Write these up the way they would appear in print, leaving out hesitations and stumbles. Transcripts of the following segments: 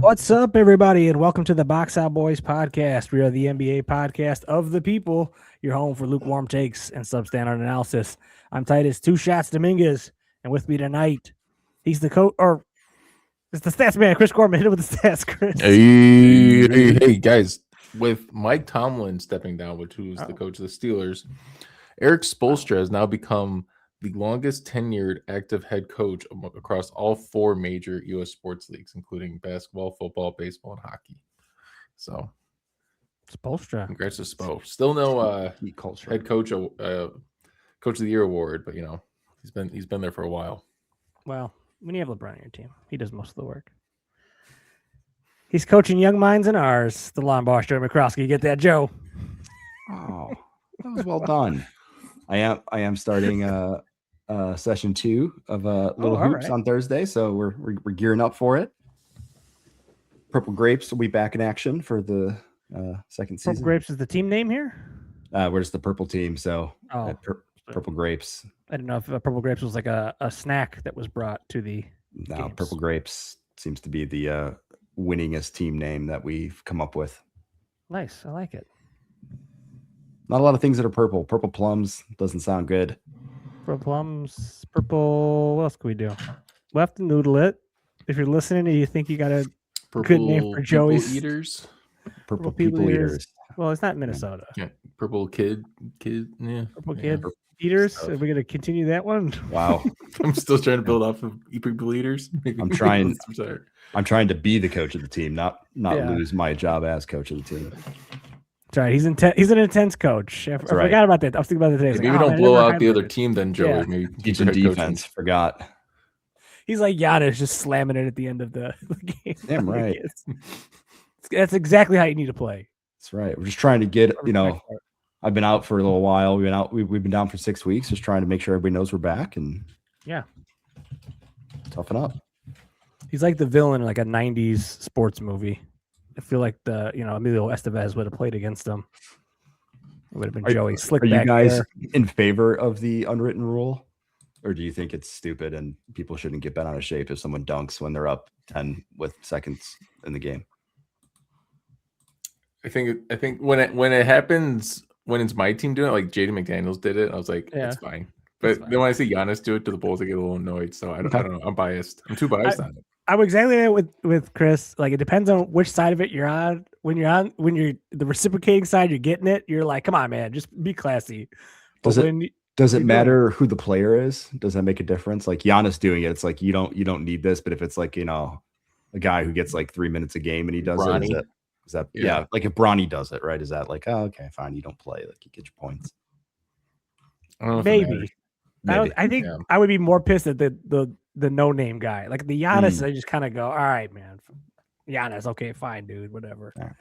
What's up, everybody, and welcome to the Box Out Boys podcast. We are the NBA podcast of the people, your home for lukewarm takes and substandard analysis. I'm Titus Two Shots Dominguez, and with me tonight, he's the coach, or it's the stats man, Chris Gorman. Hit it with the stats, Chris. Hey, guys. With Mike Tomlin stepping down, who's the coach of the Steelers, Eric Spoelstra has now become the longest tenured active head coach across all four major U.S. sports leagues, including basketball, football, baseball, and hockey. So, Spoelstra. Congrats to Spo. Still no head coach, coach of the year award, but he's been there for a while. Well, when you have LeBron on your team, he does most of the work. He's coaching young minds and ours. The lawn boss, Joe McCroskey. You get that, Joe? Oh, that was well done. I am starting session 2 of Little Hoops on Thursday, so we're gearing up for it. Purple Grapes will be back in action for the second season. Purple Grapes is the team name here? We're just the purple team, so Purple Grapes. I don't know if Purple Grapes was like a snack that was brought to the games. Purple Grapes seems to be the winningest team name that we've come up with. Nice. I like it. Not a lot of things that are purple. Purple plums doesn't sound good. Purple plums, purple. What else can we do? We'll have to noodle it. If you're listening and you think you got a good name for Joey's eaters. Purple people eaters. Well, it's not Minnesota. Yeah. Purple kid. Yeah. Purple kid eaters. Stuff. Are we going to continue that one? Wow. I'm still trying to build off of people eaters. I'm trying to be the coach of the team, not lose my job as coach of the team. That's right. He's an intense coach. I forgot about that. I was thinking about it today. Maybe don't blow out the other team then, Joey. Yeah. Maybe teach him defense. Forgot. He's like Giannis, just slamming it at the end of the game. Damn right. That's exactly how you need to play. That's right. We're just trying to get, I've been out for a little while. We've been down for 6 weeks, just trying to make sure everybody knows we're back and toughen up. He's like the villain in like a 90s sports movie. I feel like Emilio Estevez would have played against him. It would have been Joey Slick. Are you guys in favor of the unwritten rule? Or do you think it's stupid and people shouldn't get bent out of shape if someone dunks when they're up 10 with seconds in the game? I think when it happens, when it's my team doing it, like Jaden McDaniels did it, I was like, it's fine. But then when I see Giannis do it to the Bulls, I get a little annoyed. So I don't know. I'm biased. I'm too biased on it. I'm exactly there with Chris. Like, it depends on which side of it you're on. When you're the reciprocating side, you're getting it. You're like, come on, man, just be classy. Does it matter who the player is? Does that make a difference? Like Giannis doing it, it's like you don't need this. But if it's like a guy who gets like 3 minutes a game and he does Bronny. it, is that like if Bronny does it, right? Is that like, oh, okay, fine, you don't play, like you get your points? I don't know. Maybe. I think I would be more pissed at the no-name guy. Like the Giannis, I just kind of go, all right, man. Giannis, okay, fine, dude, whatever. Right.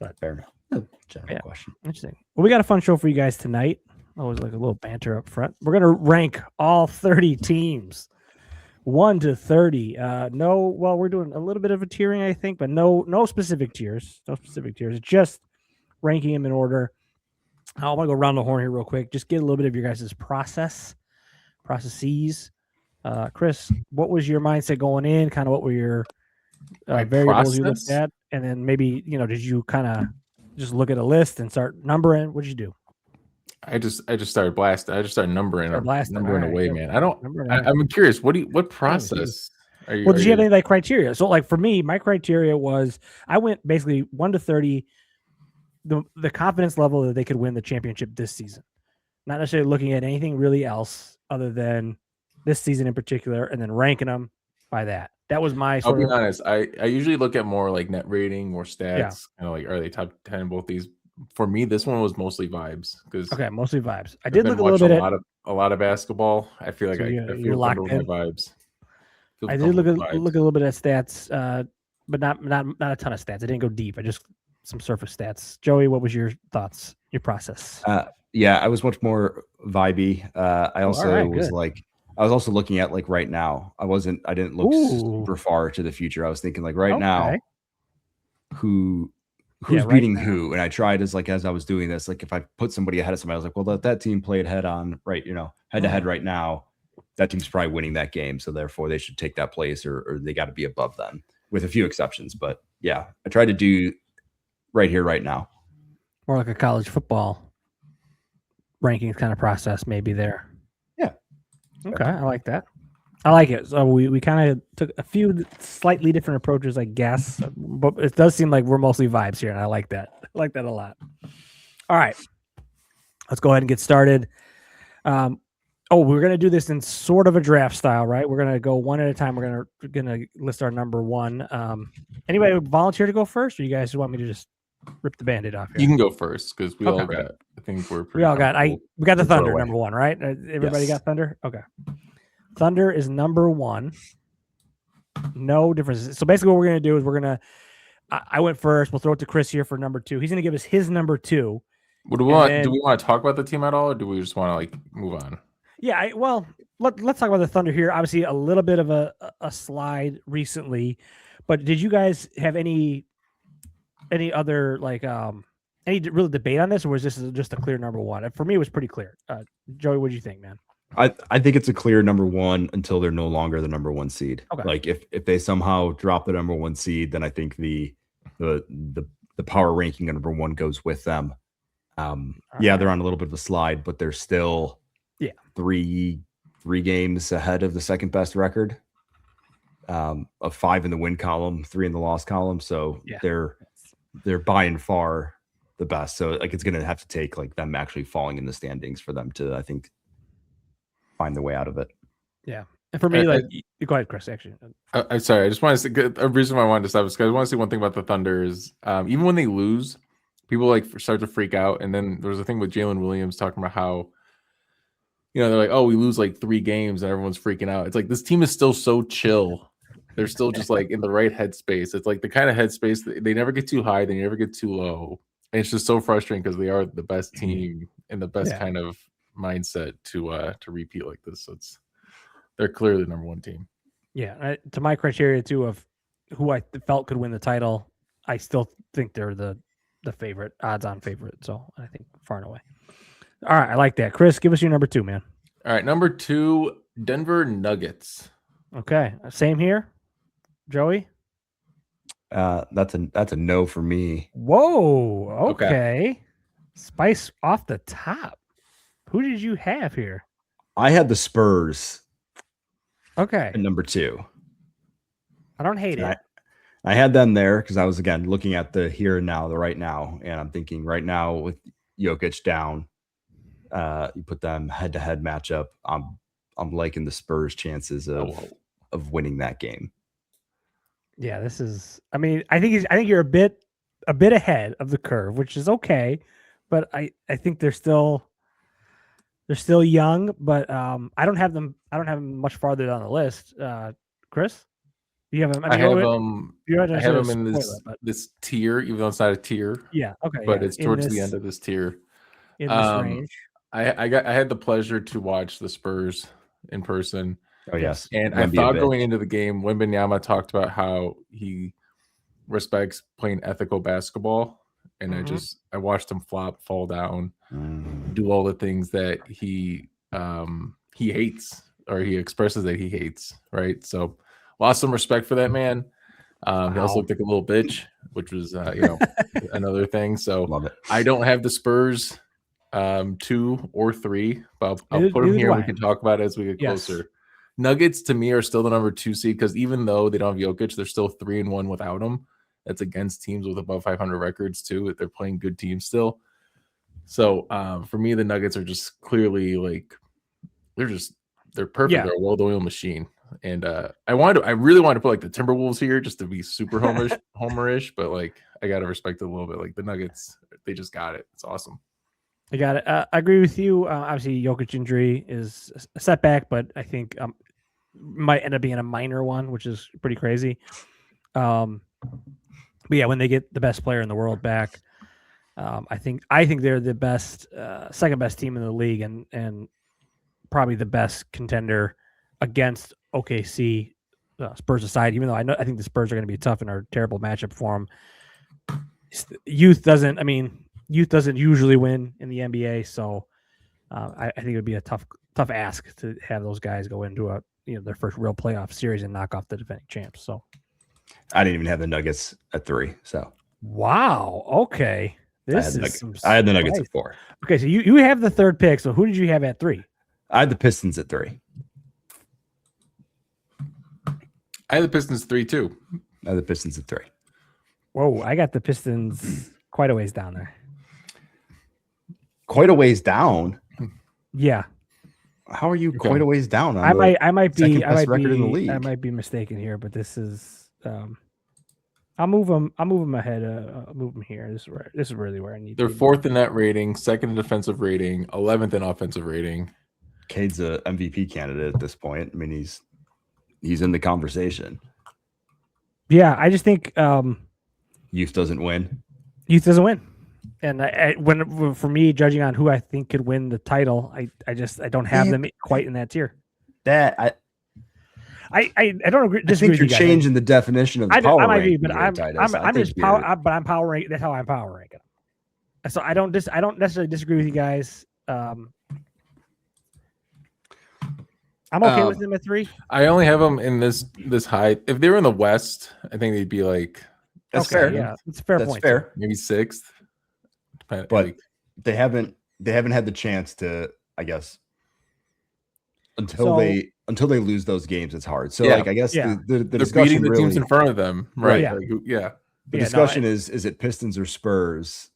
But fair enough. General question. Interesting. Well, we got a fun show for you guys tonight. Always like a little banter up front. We're going to rank all 30 teams, 1 to 30. We're doing a little bit of a tiering, I think, but no specific tiers. No specific tiers. It's just ranking them in order. I want to go around the horn here real quick. Just get a little bit of your guys' processes. Chris, what was your mindset going in? Kind of what were your variables you looked at? And then maybe, did you kind of just look at a list and start numbering? What did you do? I just started blasting. I just started numbering away, man. I'm curious. What process are you? Well, did you have any like criteria? So like for me, my criteria was I went basically 1 to 30. The confidence level that they could win the championship this season, not necessarily looking at anything really else other than this season in particular, and then ranking them by that. That was my. I'll be honest. I usually look at more like net rating, more stats. Yeah. Like, are they top 10 in both these? For me, this one was mostly vibes mostly vibes. I did look a little bit at a lot of basketball. I feel like I feel locked in vibes. I did look a little bit at stats, but not a ton of stats. I didn't go deep. I just some surface stats. Joey, what was your thoughts? Your process? I was much more vibey. I was also looking at like right now. I didn't look super far to the future. I was thinking like now, who's beating who? And I tried as I was doing this, like if I put somebody ahead of somebody, I was like, well, that team played head to head right now. That team's probably winning that game, so therefore they should take that place, or they got to be above them. with a few exceptions. But yeah, I try to do right here, right now. More like a college football rankings kind of process, maybe there. Yeah. Okay, I like that. I like it. So we kind of took a few slightly different approaches, I guess, but it does seem like we're mostly vibes here, and I like that. I like that a lot. All right, let's go ahead and get started. We're gonna do this in sort of a draft style, right? We're gonna go one at a time. We're gonna list our number one. Anybody volunteer to go first, or you guys want me to just rip the Band-Aid off here? You can go first because we all got. I think we're pretty. We got the Thunder number one, right? Everybody got Thunder. Okay, Thunder is number one. No difference. So basically, what we're gonna do is I went first. We'll throw it to Chris here for number two. He's gonna give us his number two. What do we want? Do we want to talk about the team at all, or do we just want to like move on? Yeah, let's talk about the Thunder here. Obviously, a little bit of a slide recently, but did you guys have any other like any real debate on this, or was this just a clear number one? For me, it was pretty clear. Joey, what do you think, man? I think it's a clear number one until they're no longer the number one seed. Okay. Like if they somehow drop the number one seed, then I think the power ranking of number one goes with them. They're on a little bit of a slide, but they're still three games ahead of the second best record. Of 5 in the win column, 3 in the loss column. So they're by and far the best. So like it's gonna have to take like them actually falling in the standings for them to, I think, find the way out of it. Yeah. And for me, go ahead, Chris. Actually, I'm sorry. I just want to say a reason why I wanted to stop is because I want to say one thing about the Thunder is even when they lose, people like start to freak out. And then there was a thing with Jalen Williams talking about how, they're like, oh, we lose like 3 games and everyone's freaking out. It's like this team is still so chill. They're still just like in the right headspace. It's like the kind of headspace that they never get too high, they never get too low. And it's just so frustrating because they are the best team and the best kind of mindset to repeat like this. So they're clearly the number one team. Yeah, to my criteria too of who I felt could win the title, I still think they're the favorite, odds-on favorite. So I think far and away. All right, I like that. Chris, give us your number 2, man. All right, number 2, Denver Nuggets. Okay, same here. Joey? That's a no for me. Whoa, okay. Spice off the top. Who did you have here? I had the Spurs. Okay. At number 2. I don't hate it. I had them there because I was, again, looking at the here and now, the right now. And I'm thinking right now with Jokic down, you put them head-to-head matchup. I'm liking the Spurs' chances of winning that game. Yeah, this is. I mean, I think you're a bit ahead of the curve, which is okay, but I think they're still young. But I don't have them much farther down the list. Chris, do you have them? I have them in this tier, even though it's not a tier. Yeah, okay, but it's towards the end of this tier. In this range. I had the pleasure to watch the Spurs in person. Oh yes, and I thought going into the game, Wembanyama talked about how he respects playing ethical basketball, and I watched him fall down, do all the things that he hates or he expresses that he hates. Right, so lost some respect for that man. He also looked like a little bitch, which was another thing. So love it. I don't have the Spurs 2 or 3, but I'll put them here. We can talk about it as we get closer. Nuggets to me are still the number 2 seed because even though they don't have Jokic, they're still 3-1 without him. That's against teams with above 500 records too. They're playing good teams still. So for me, the Nuggets are just clearly like they're perfect. Yeah. They're a well-oiled machine. And I really wanted to put like the Timberwolves here just to be super homerish, but like I gotta respect it a little bit. Like the Nuggets, they just got it. It's awesome. I got it. I agree with you. Obviously, Jokic injury is a setback, but I think might end up being a minor one, which is pretty crazy. But yeah, when they get the best player in the world back, I think they're the best, second best team in the league, and probably the best contender against OKC. Spurs aside, even though I think the Spurs are going to be tough and are a terrible matchup for them. Youth doesn't usually win in the NBA, so I think it would be a tough ask to have those guys go into their first real playoff series and knock off the defending champs. So I didn't even have the Nuggets at 3. So wow. Okay. I had the Nuggets at 4. Okay, so you have the third pick. So who did you have at 3? I had the Pistons at 3. I had the Pistons 3 too. I had the Pistons at 3. Whoa, I got the Pistons quite a ways down there. Quite a ways down. Yeah. How are you quite a ways down? I might be record in the league. I might be mistaken here, but this is I'll move them ahead. I'll move them here. This is really where I need. They're 4th in net rating, 2nd in defensive rating, 11th in offensive rating. Cade's a MVP candidate at this point. I mean, he's in the conversation. Yeah, I just think youth doesn't win. Youth doesn't win, and when for me, judging on who I think could win the title, I don't have them quite in that tier. That I don't agree. I think you're changing the definition of the power I might be, but I'm just power. But I'm power ranking. That's how I'm power ranking. So I don't necessarily disagree with you guys. I'm okay with them at 3. I only have them in this high. If they were in the West, I think they'd be like. That's fair. Yeah, it's a fair point. Fair. Maybe 6th. But they haven't had the chance to, I guess, until they lose those games. It's hard. So I guess the discussion the teams in front of them, right? Yeah. Like, the discussion is it Pistons or Spurs?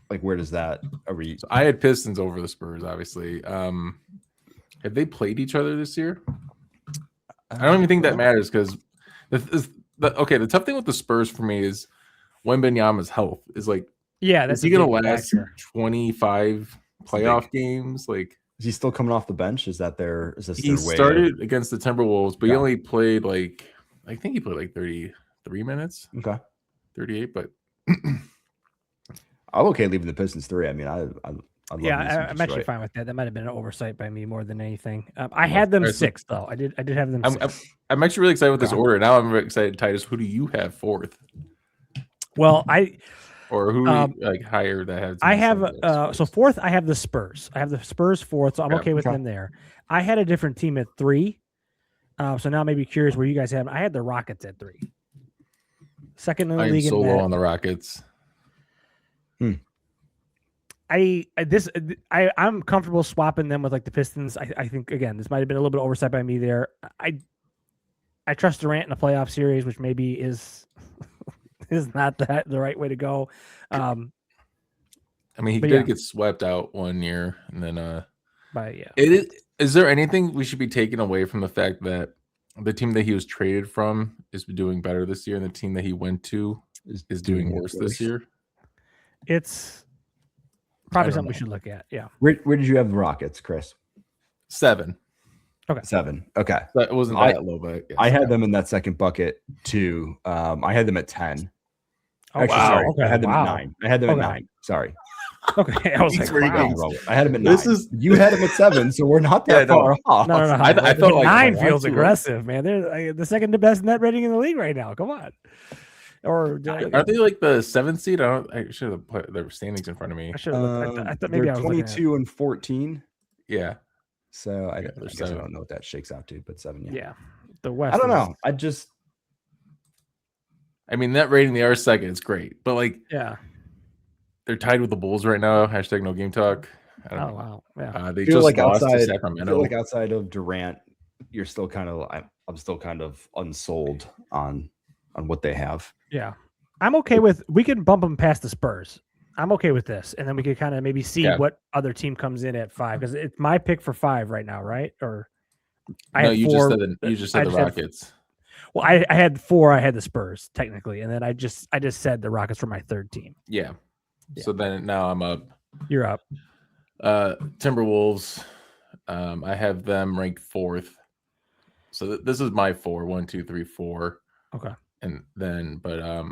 Like, where does that? So I had Pistons over the Spurs, obviously. Have they played each other this year? I don't even think that matters because the tough thing with the Spurs for me is Wembanyama's health is like, is he gonna last 25 playoff games? Like, is he still coming off the bench? Is this he started against the Timberwolves, but he only played I think he played like 33 minutes. Okay, 38, but I'm okay leaving the Pistons 3. I mean, I'm actually fine with that. That might have been an oversight by me more than anything. I had them 6 though. I did have them. I'm actually really excited with this order. Now I'm very excited, Titus. Who do you have 4th? Well, or who like higher that has? I have so 4th. I have the Spurs. I have the Spurs 4th, so I'm okay with them there. I had a different team at 3, so now maybe curious where you guys have. I had the Rockets at 3. 2nd in the league. So low on the Rockets. I'm comfortable swapping them with like the Pistons. I think again this might have been a little bit oversight by me there. I trust Durant in a playoff series, which maybe is not the right way to go. I mean, he did get swept out one year, and then Is there anything we should be taking away from the fact that the team that he was traded from is doing better this year, and the team that he went to is doing worse this year? It's probably something we should look at. Yeah. Where did you have the Rockets, Chris? 7. Okay. 7. Okay. That wasn't that low, but I had them in that second bucket too. I had them at 10. Oh, actually, wow. Sorry. Okay. I had them at 9. I had them at 9. Sorry. Okay. I was like, wow. I had them at 9. You had them at 7, so we're not that far off. No. I felt like 9 feels aggressive, man. They're the second best net rating in the league right now. Come on. Or are they like the 7th seed? I should have put their standings in front of me. I should have looked. I thought maybe I was 22 and 14. Yeah. So I guess I don't know what that shakes out to, but 7. Yeah. The West. I don't know. I mean, that rating they are 2nd. It's great, but like, they're tied with the Bulls right now. # no game talk. I don't know. Wow. Yeah. They just lost to Sacramento. I feel like outside of Durant, you're still kind of. I'm still kind of unsold on what they have. Yeah, I'm okay with. We can bump them past the Spurs. I'm okay with this, and then we could kind of maybe see what other team comes in at 5 because it's my pick for 5 right now, right? Or you just said the Rockets. Well, I had 4. I had the Spurs technically, and then I just said the Rockets were my 3rd team. Yeah. So then now I'm up. You're up. Timberwolves. I have them ranked 4th. So this is my 4. 1, 2, 3, 4. Okay. And then, but I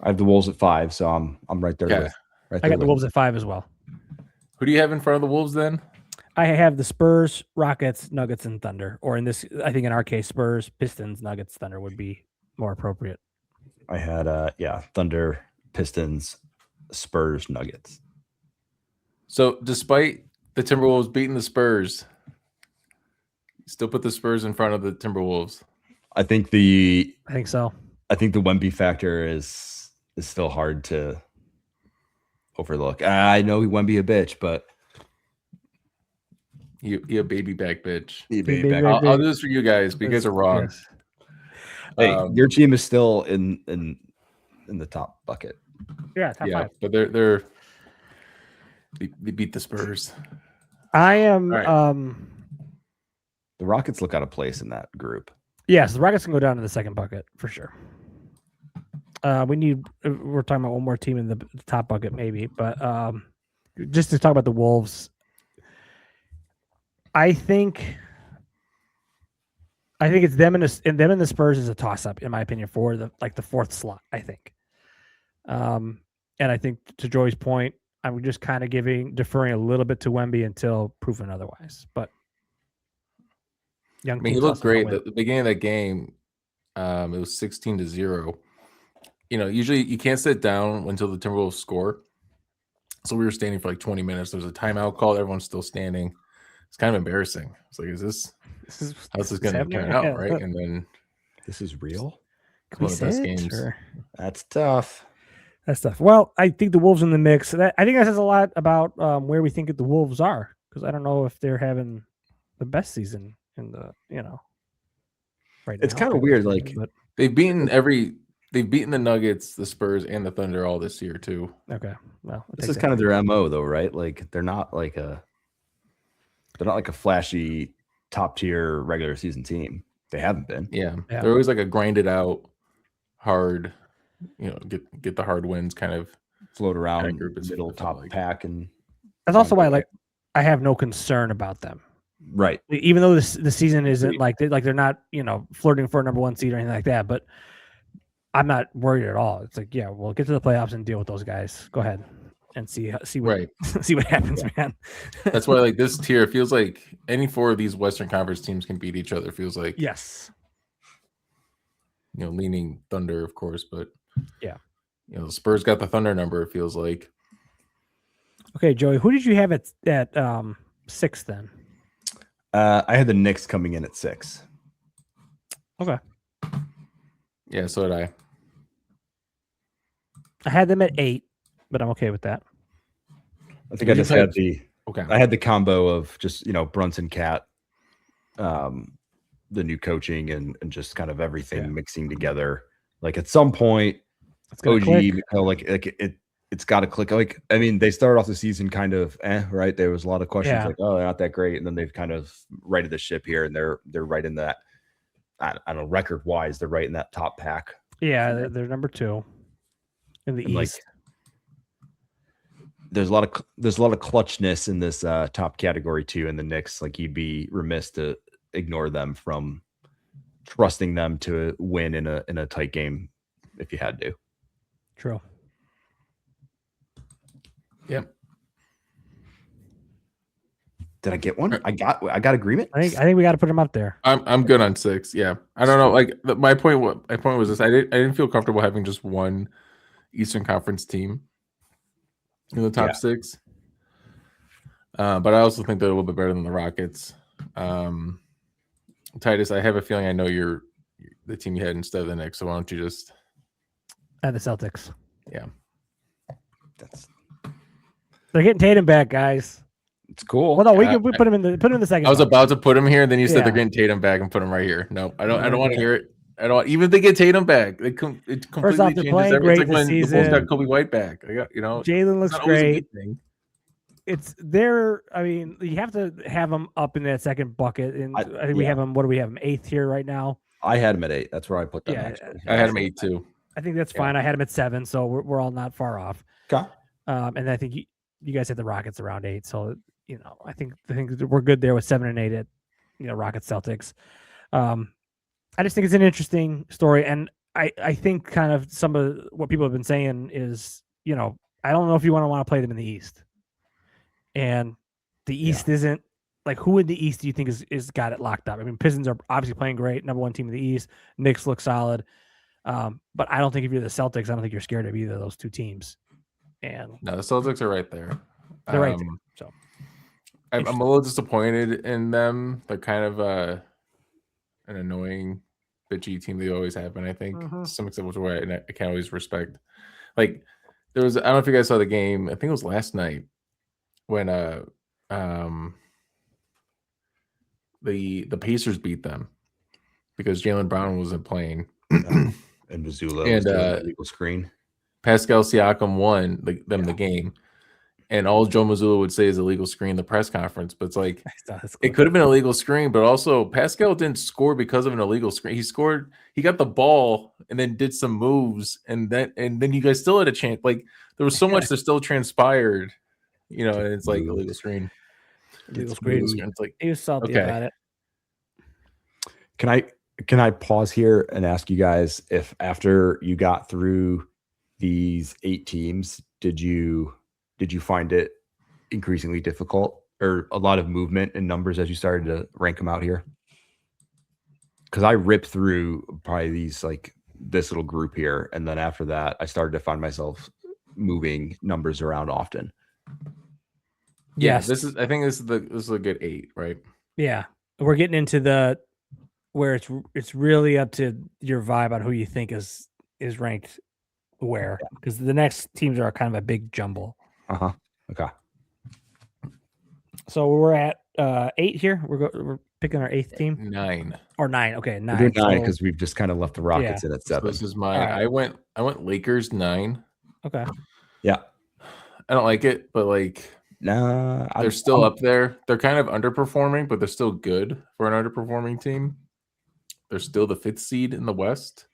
have the Wolves at 5, so I'm right there. I got the Wolves at 5 as well. Who do you have in front of the Wolves then? I have the Spurs, Rockets, Nuggets, and Thunder. Or in this, I think in our case, Spurs, Pistons, Nuggets, Thunder would be more appropriate. I had Thunder, Pistons, Spurs, Nuggets. So despite the Timberwolves beating the Spurs, you still put the Spurs in front of the Timberwolves. I think so. I think the Wemby factor is still hard to overlook. I know Wemby a bitch, but you a baby back bitch. I'll do this for you guys. But you guys are wrong. Yes. Hey, your team is still in the top bucket. Yeah, top 5. But they beat the Spurs. I am. Right. The Rockets look out of place in that group. Yes, the Rockets can go down to the second bucket for sure. We're talking about one more team in the top bucket, maybe, but just to talk about the Wolves, I think it's them and the Spurs is a toss up, in my opinion, for the fourth slot. I think, and I think to Joey's point, I'm just kind of deferring a little bit to Wemby until proven otherwise. But I mean, he looked great at the beginning of that game. It was 16-0. Usually you can't sit down until the Timberwolves score. So we were standing for like 20 minutes. There's a timeout called. Everyone's still standing. It's kind of embarrassing. It's like, how's this going to turn out, right? And then this is real. One of the best games. That's tough. That's tough. Well, I think the Wolves in the mix. I think that says a lot about where we think the Wolves are, because I don't know if they're having the best season in the right now. It's kind of weird. Like they've beaten the Nuggets, the Spurs, and the Thunder all this year too. Okay, well, this is kind of their MO though, right? Like they're not like a flashy top tier regular season team. They haven't been. Yeah. They're always like a grinded out, hard, get the hard wins, kind of float around middle top pack, and that's also why I have no concern about them. Right. Even though the season isn't they're not flirting for a number 1 seed or anything like that, but I'm not worried at all. It's like, we'll get to the playoffs and deal with those guys. Go ahead and see what see what happens, man. That's why this tier feels like any 4 of these Western Conference teams can beat each other. Feels like yes. Leaning Thunder, of course, but the Spurs got the Thunder number. It feels like. Okay, Joey, who did you have at 6 then? I had the Knicks coming in at 6. Okay. Yeah, so did I. I had them at 8, but I'm okay with that. I think I just had I had the combo of just Brunson, Cat, the new coaching and just kind of everything mixing together. Like at some point, OG, it's got to click. Like, I mean, they started off the season kind of right. There was a lot of questions like, oh, they're not that great, and then they've kind of righted the ship here, and they're right in that. I don't know, record wise, they're right in that top pack. Yeah, they're number 2 in the East. There's a lot of clutchness in this top category too. In the Knicks, like you'd be remiss to ignore them from trusting them to win in a tight game if you had to. True. Yep. Did I get one? I got agreement. I think we got to put them up there. I'm good on 6. Yeah, I don't know. Like my point was this: I didn't feel comfortable having just one Eastern Conference team in the top 6. But I also think they're a little bit better than the Rockets. Titus, I have a feeling I know you're the team you had instead of the Knicks. So why don't you just add the Celtics? Yeah, they're getting Tatum back, guys. It's cool. Well, no, we can put him in the second. I was about to put him here, and then you said they're getting Tatum back and put him right here. No, I don't want to hear it. I don't. Even if they get Tatum back, it completely changes everything. It's like when the Bulls got Kobe White back. Jalen looks great. It's there. I mean, you have to have him up in that second bucket, and I think we have him. What do we have him? 8th here right now. I had him at 8. That's where I put them. Yeah, I had him 8 too. I think that's fine. I had him at 7, so we're all not far off. Okay. And I think you guys had the Rockets around 8, so I think we're good there with 7 and 8 at Rockets Celtics. I just think it's an interesting story, and I think kind of some of what people have been saying is I don't know if you want to play them in the East, and the East isn't like, who in the East do you think is got it locked up? I mean, Pistons are obviously playing great, number 1 team in the East. Knicks look solid, but I don't think if you're the Celtics, I don't think you're scared of either of those 2 teams. And no, the Celtics are right there. They're right there. So I'm a little disappointed in them. They're kind of an annoying bitchy team they always have been. I think to some extent, which way I can't always respect. Like there was, I don't know if you guys saw the game. I think it was last night when the Pacers beat them because Jaylen Brown wasn't playing. And Mazzulla was doing the legal screen. Pascal Siakam won the game. And all Joe Mazzulla would say is a legal screen, the press conference. But it's like, it could have been a legal screen, but also Pascal didn't score because of an illegal screen. He scored, he got the ball and then did some moves. And then you guys still had a chance. Like, there was so much that still transpired, and it's like a legal screen. Legal screen. It's like, he was salty about it. Can I pause here and ask you guys if after you got through these 8 teams, did you find it increasingly difficult or a lot of movement in numbers as you started to rank them out here? Because I ripped through probably this little group here, and then after that, I started to find myself moving numbers around often. Yes, I think this is a good 8, right? Yeah, we're getting into where it's really up to your vibe on who you think is ranked where, because the next teams are kind of a big jumble. Okay. So we're at 8 here. We're picking our 8th team. 9 or 9. Okay, 9. We're doing 9 because we've just kind of left the Rockets in at 7. So this is mine. Right. I went Lakers 9. Okay. Yeah. I don't like it, but they're still up there. They're kind of underperforming, but they're still good for an underperforming team. They're still the 5th seed in the West.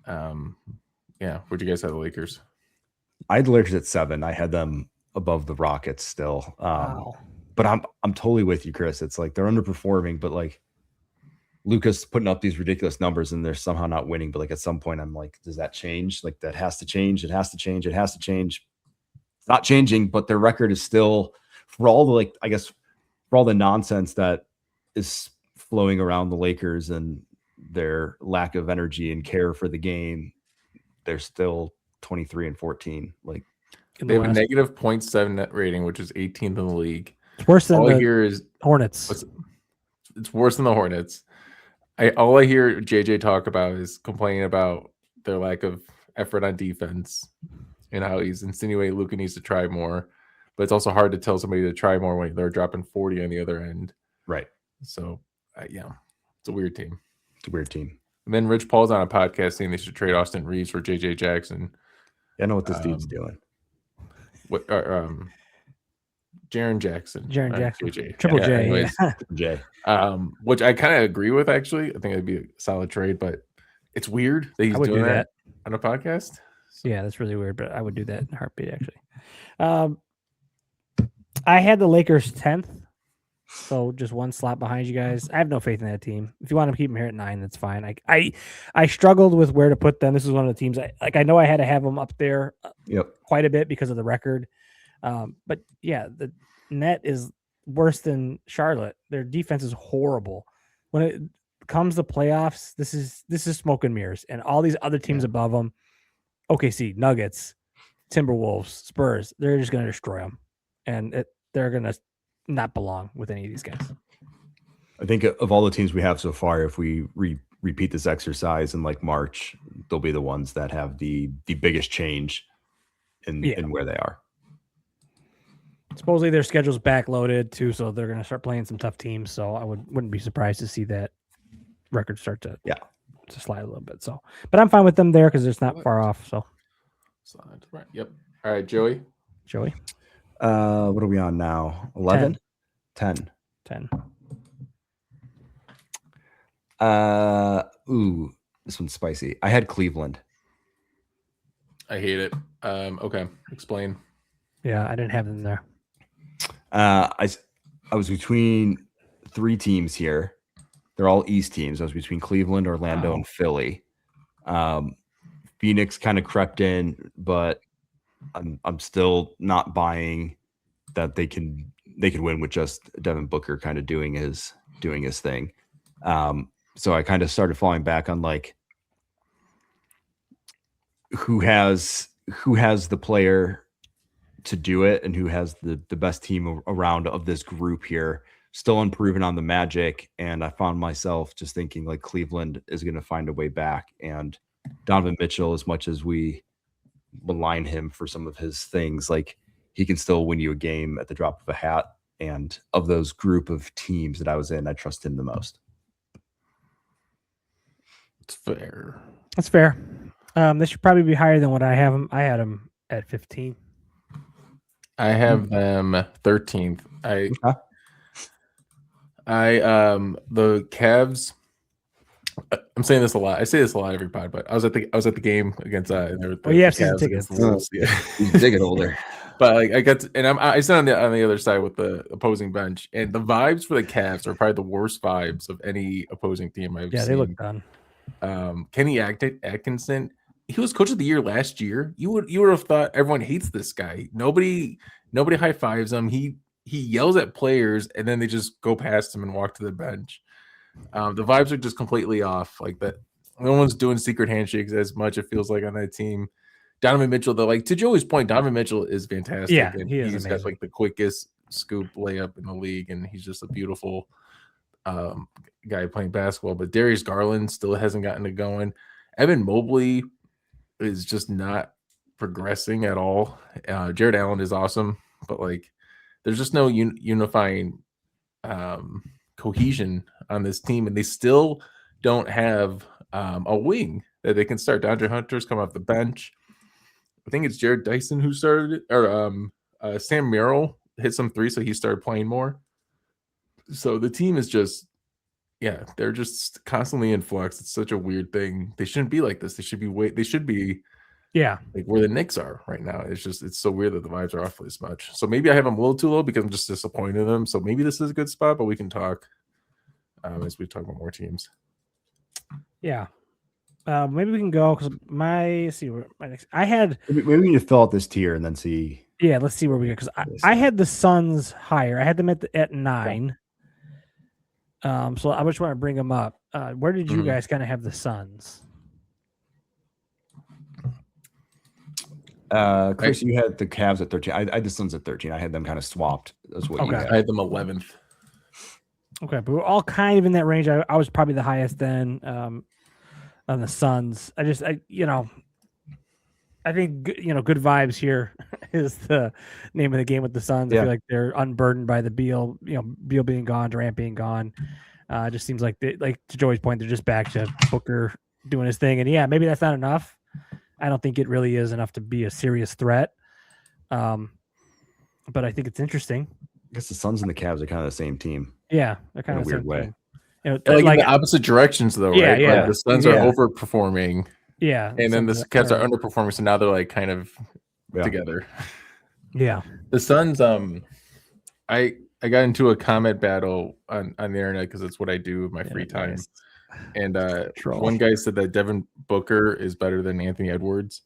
Yeah. Where'd you guys have the Lakers? I had the Lakers at 7. I had them above the Rockets still. Wow. But I'm totally with you, Chris. It's like they're underperforming, but Luka's putting up these ridiculous numbers and they're somehow not winning. But at some point, I'm like, does that change? That has to change. It has to change. It has to change. It's not changing, but their record is still, for all the for all the nonsense that is flowing around the Lakers and their lack of energy and care for the game, they're still 23-14. They have a negative 0.7 net rating, which is 18th in the league. It's worse than all I hear is Hornets. It's worse than the Hornets. All I hear JJ talk about is complaining about their lack of effort on defense and how he's insinuating Luka needs to try more. But it's also hard to tell somebody to try more when they're dropping 40 on the other end. Right. So, it's a weird team. It's a weird team. And then Rich Paul's on a podcast saying they should trade Austin Reeves for JJ Jackson. I know what this dude's doing. What Jaren Jackson. JJ. Triple J. Anyways, J. Which I kind of agree with, actually. I think it'd be a solid trade, but it's weird that he's doing that on a podcast. So. Yeah, that's really weird, but I would do that in a heartbeat, actually. I had the Lakers 10th, so just one slot behind you guys. I have no faith in that team. If you want to keep them here at 9, that's fine. I struggled with where to put them. This is one of the teams I know I had to have them up there quite a bit because of the record. But yeah, the net is worse than Charlotte. Their defense is horrible. When it comes to playoffs, this is smoke and mirrors, and all these other teams above them, OKC, Nuggets, Timberwolves, Spurs, they're just going to destroy them, and they're going to not belong with any of these guys. I think of all the teams we have so far, if we repeat this exercise in March, they'll be the ones that have the biggest change in where they are. Supposedly their schedule's backloaded too, so they're going to start playing some tough teams. So I wouldn't be surprised to see that record start to slide a little bit. So, but I'm fine with them there because it's not far off. So, right. Yep. All right, Joey. What are we on now? 11? 10. This one's spicy. I had Cleveland. I hate it. Okay, explain. Yeah, I didn't have them there. I was between 3 teams here. They're all East teams. I was between Cleveland, Orlando, and Philly. Phoenix kind of crept in, but I'm still not buying that they can win with just Devin Booker kind of doing his thing. So I kind of started falling back on who has the player to do it and who has the best team around of this group here. still unproven on the Magic, and I found myself just thinking like Cleveland is going to find a way back. And Donovan Mitchell, as much as we malign him for some of his things, like he can still win you a game at the drop of a hat. And of those group of teams that I was in, I trust him the most. It's fair. That's fair. This should probably be higher than what I have him. I had him at 15. I have them 13th. The Cavs. I'm saying this a lot. I say this a lot every pod, but I was at the game against you have season tickets. Yeah, ticket holder. But like I got to, and I sit on the other side with the opposing bench, and the vibes for the Cavs are probably the worst vibes of any opposing team I've seen. Yeah, they look done. Kenny Atkinson, he was coach of the year last year. You would have thought everyone hates this guy. Nobody high fives him. He yells at players, and then they just go past him and walk to the bench. The vibes are just completely off. Like that, no one's doing secret handshakes as much. It feels like on that team. Donovan Mitchell, though, like to Joey's point, Donovan Mitchell is fantastic. Yeah, and he is he's amazing. got like the quickest scoop layup in the league, and he's just a beautiful guy playing basketball. But Darius Garland still hasn't gotten it going. Evan Mobley is just not progressing at all. Jared Allen is awesome, but like there's just no unifying cohesion on this team, and they still don't have a wing that they can start. DeAndre Hunter's come off the bench. I think it's Jared Dyson who started it, or Sam Merrill hit some threes, so he started playing more. So the team is just, they're just constantly in flux. It's such a weird thing. They shouldn't be like this. They should be like where the Knicks are right now. It's so weird that the vibes are off this much. So maybe I have them a little too low because I'm just disappointed in them. So maybe this is a good spot, but we can talk as we talk about more teams. Yeah. Maybe we can go because I had. Maybe we need to fill out this tier and then see. Yeah, let's see where we go because I had the Suns higher. I had them at 9. So I just want to bring them up. Where did you guys kind of have the Suns? Chris, you had the Cavs at 13. I had the Suns at 13. I had them kind of swapped. That's what you had. I had them 11th. Okay, but we're all kind of in that range. I was probably the highest then on the Suns. I think good vibes here is the name of the game with the Suns. I feel like they're unburdened by the Beal being gone, Durant being gone. It just seems like to Joey's point, they're just back to Booker doing his thing. And maybe that's not enough. I don't think it really is enough to be a serious threat. But I think it's interesting. I guess the Suns and the Cavs are kind of the same team. Yeah, they're kind of in a weird way. Like in the opposite directions, though, right? Yeah. Like the Suns are overperforming. Yeah. And then the Cavs are underperforming, so now they're like kind of together. Yeah. The Suns, I got into a comment battle on the internet because it's what I do with my free time. Nice. And one guy said that Devin Booker is better than Anthony Edwards.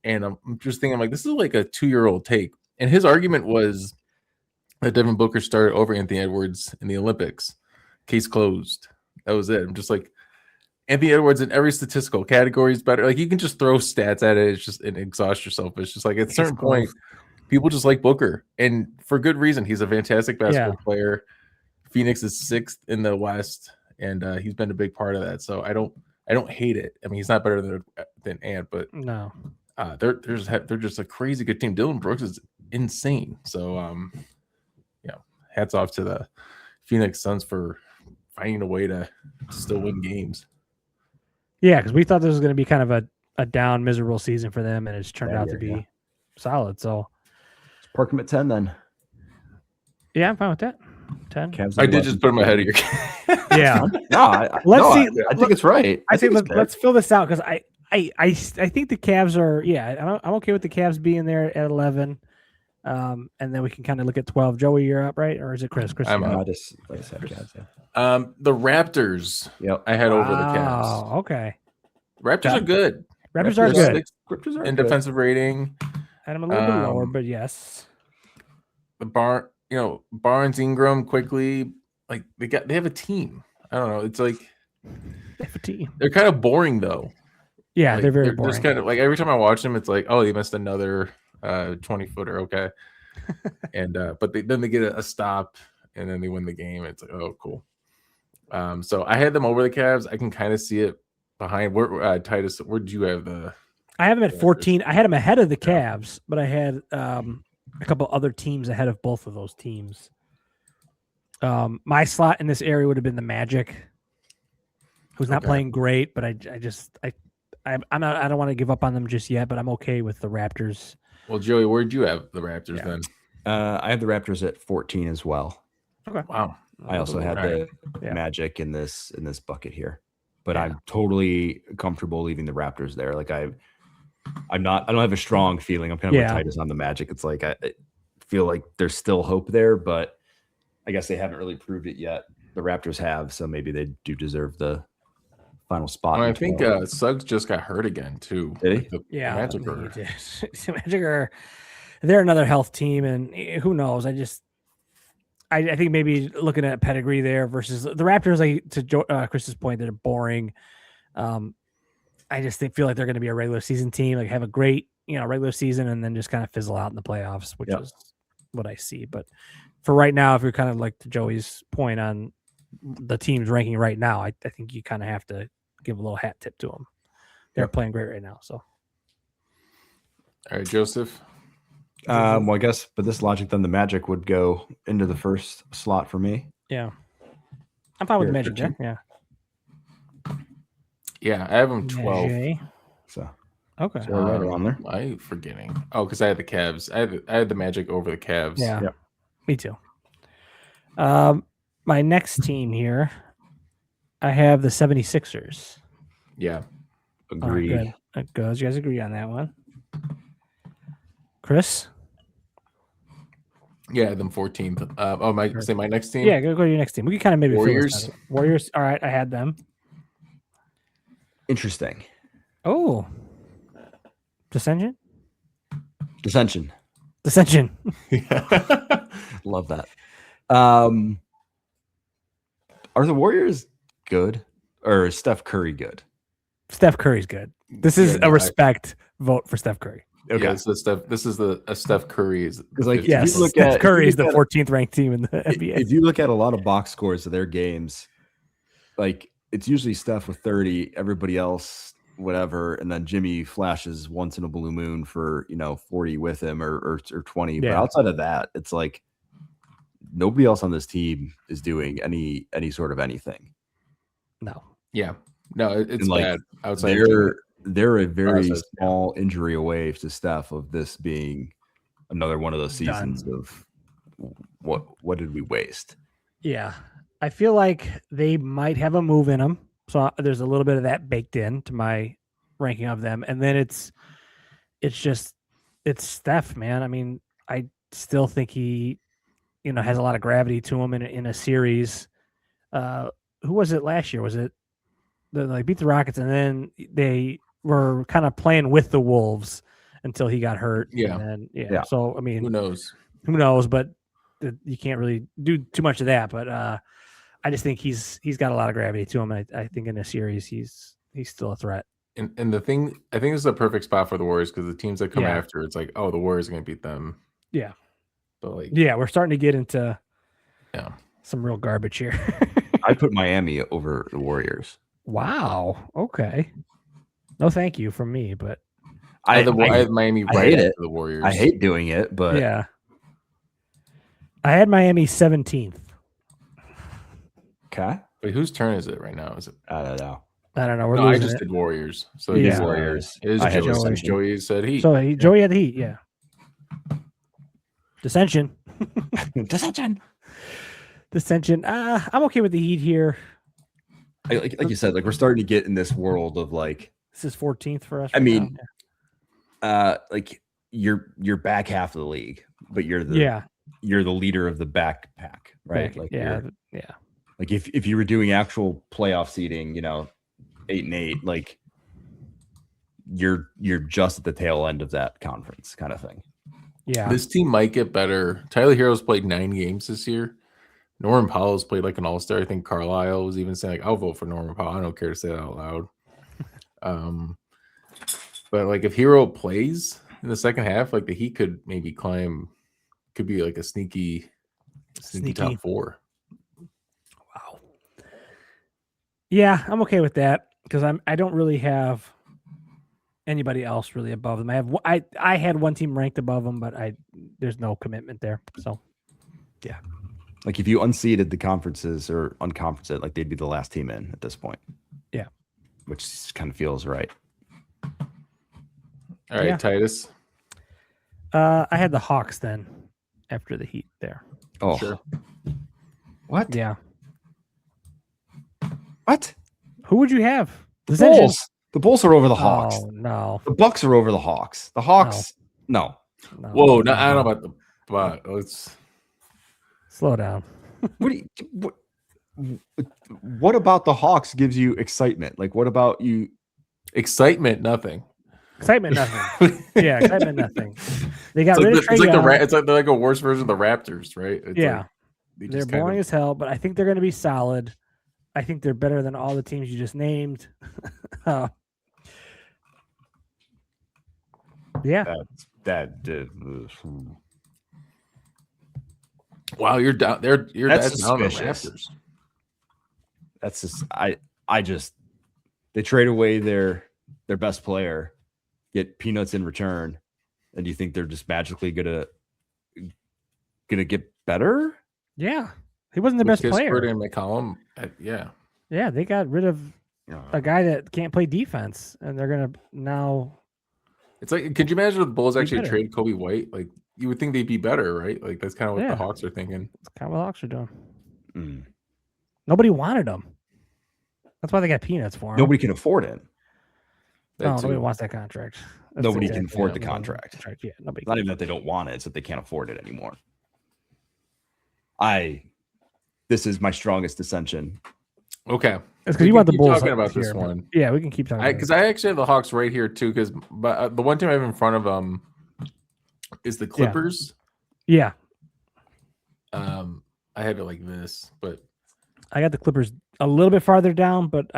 And I'm just thinking, like, this is like a 2-year-old take. And his argument was that Devin Booker started over Anthony Edwards in the Olympics. Case closed. That was it. I'm just like, Anthony Edwards in every statistical category is better. Like, you can just throw stats at it. It's just and exhaust yourself. It's just like at a certain point, people just like Booker, and for good reason. He's a fantastic basketball player. Phoenix is 6th in the West, and he's been a big part of that. So I don't hate it. I mean, he's not better than Ant, but no, they're just a crazy good team. Dylan Brooks is insane. So hats off to the Phoenix Suns for finding a way to still win games. Yeah, because we thought this was going to be kind of a down, miserable season for them, and it's turned out to be solid. So park them at 10 then. Yeah, I'm fine with that. 10. Cavs I did just put them ahead of your. Yeah. Let's see. I think it's right. I think let's fill this out because I think the Cavs are. Yeah, I'm okay with the Cavs being there at 11. And then we can kind of look at 12. Joey, you're up, right? Or is it Chris? I'm just like I said, the Raptors. Yep. I had over the Cavs. Oh, okay. Raptors are good. Raptors are good. Raptors are in good. Defensive rating. Had them a little bit lower, but yes. The Barnes, Ingram, quickly, like they have a team. I don't know. It's like they have a team. They're kind of boring though. Yeah, like, they're very boring. Just kind of like every time I watch them, it's like, oh, they missed another 20-footer. Okay. And but then they get a stop, and then they win the game. It's like, oh, cool. So I had them over the Cavs. I can kind of see it behind. Where Titus? Where did you have the? I have them at 14. I had them ahead of the Cavs, but I had a couple other teams ahead of both of those teams. My slot in this area would have been the Magic, who's not playing great, but I don't want to give up on them just yet, but I'm okay with the Raptors. Well, Joey, where'd you have the Raptors then? I have the Raptors at 14 as well. Okay. Wow. I also had the Magic in this bucket here, but I'm totally comfortable leaving the Raptors there. Like I don't have a strong feeling. I'm kind of with Titus on the Magic. It's like I feel like there's still hope there, but I guess they haven't really proved it yet. The Raptors have, so maybe they do deserve the final spot. Well, I think Suggs just got hurt again too. Did he? Magic they're another health team, and who knows? I think maybe looking at pedigree there versus the Raptors, like to Chris's point, they're boring. I just feel like they're going to be a regular season team, like have a great regular season, and then just kind of fizzle out in the playoffs, which is what I see. But for right now, if you're kind of like to Joey's point on the team's ranking right now, I think you kind of have to give a little hat tip to them. They're playing great right now. So, all right, Joseph. Well, I guess, but this logic, then the Magic would go into the first slot for me. Yeah, I'm fine with the Magic. Yeah, I have them 12. So okay, so right around there. I'm forgetting. Oh, because I had the Cavs. I had the Magic over the Cavs. Yeah, me too. My next team here, I have the 76ers. Yeah, agree. Good. You guys agree on that one, Chris? Yeah, them 14th. Say my next team. Yeah, go to your next team. We can kind of maybe Warriors. Warriors. All right, I had them. Interesting. Oh, dissension. Love that. Are the Warriors good, or is Steph Curry good? Steph Curry's good. This is a respect vote for Steph Curry. Okay, yeah, so this is a Steph Curry is like Steph Curry is the 14th ranked team in the NBA. If you look at a lot of box scores of their games, like it's usually Steph with 30, everybody else whatever, and then Jimmy flashes once in a blue moon for 40 with him or 20. But outside of that, it's like nobody else on this team is doing any sort of anything. No. Yeah. No, it's like, bad. Outside they're a very small injury away to Steph of this being another one of those seasons of what did we waste? Yeah. I feel like they might have a move in them. So there's a little bit of that baked in to my ranking of them. And then it's Steph, man. I mean, I still think he, has a lot of gravity to him in a series. Who was it last year? Was it they beat the Rockets and then they were kind of playing with the Wolves until he got hurt. Yeah. And then, So, I mean, who knows, but you can't really do too much of that. But I just think he's got a lot of gravity to him. And I think in a series, he's still a threat. And the thing, I think this is a perfect spot for the Warriors because the teams that come after, it's like, oh, the Warriors are going to beat them. Yeah. But we're starting to get into some real garbage here. I put Miami over the Warriors. Wow. Okay. No, thank you from me, but I had Miami right after the Warriors. I hate doing it, but I had Miami 17th. Okay. Wait, whose turn is it right now? Is it? I don't know. We're I just did Warriors. So he's Warriors. It is Joey said Heat. So Joey had the Heat. Yeah. Dissension. I'm okay with the Heat here. Like you said, like we're starting to get in this world of like this is 14th for us. I mean, like you're back half of the league, but you're the leader of the backpack, right? Like Like if you were doing actual playoff seeding, 8-8, like you're just at the tail end of that conference kind of thing. Yeah, this team might get better. Tyler Hero's played 9 games this year. Norman Powell's played like an all-star. I think Carlisle was even saying, like, I'll vote for Norman Powell. I don't care to say that out loud. But like if Hero plays in the second half, like the Heat could maybe could be like a sneaky Sneaky top 4. Wow. Yeah, I'm okay with that because I don't really have anybody else really above them. I had one team ranked above them, but there's no commitment there. So yeah, like if you unseeded the conferences or unconference it, like they'd be the last team in at this point. Yeah, which kind of feels right. All right, Titus. I had the Hawks then after the Heat there. Oh, sure. What? Yeah. What? Who would you have? The Bulls. The Bulls are over the Hawks. Oh, no. The Bucks are over the Hawks. The Hawks, no. Whoa, no, I don't know about the but let's slow down. What about the Hawks gives you excitement? Like, what about you? Excitement, nothing. Excitement, nothing. Yeah, excitement, nothing. They got rid of Trae Young. It's like a worse version of the Raptors, right? It's yeah, like they're boring as hell, but I think they're going to be solid. I think they're better than all the teams you just named. Yeah. Wow, you're down there. That's down the Raptors. That's just I just they trade away their best player, get peanuts in return, and do you think they're just magically gonna get better? Yeah, he wasn't the best player. In McCollum, yeah, they got rid of a guy that can't play defense, and they're gonna now. It's like, could you imagine if the Bulls actually trade Kobe White? Like, you would think they'd be better, right? Like, that's kind of what the Hawks are thinking. That's kind of what the Hawks are doing. Nobody wanted them. That's why they got peanuts for him. Nobody can afford it. Nobody wants that contract. Nobody can afford the contract. Yeah, nobody. Not even that they don't want it; it's that they can't afford it anymore. This is my strongest dissension. Okay, it's because you want the Bulls talking about this one. Yeah, we can keep talking. Because I actually have the Hawks right here too. Because the one team I have in front of them is the Clippers. Yeah. I had it like this, but I got the Clippers a little bit farther down. But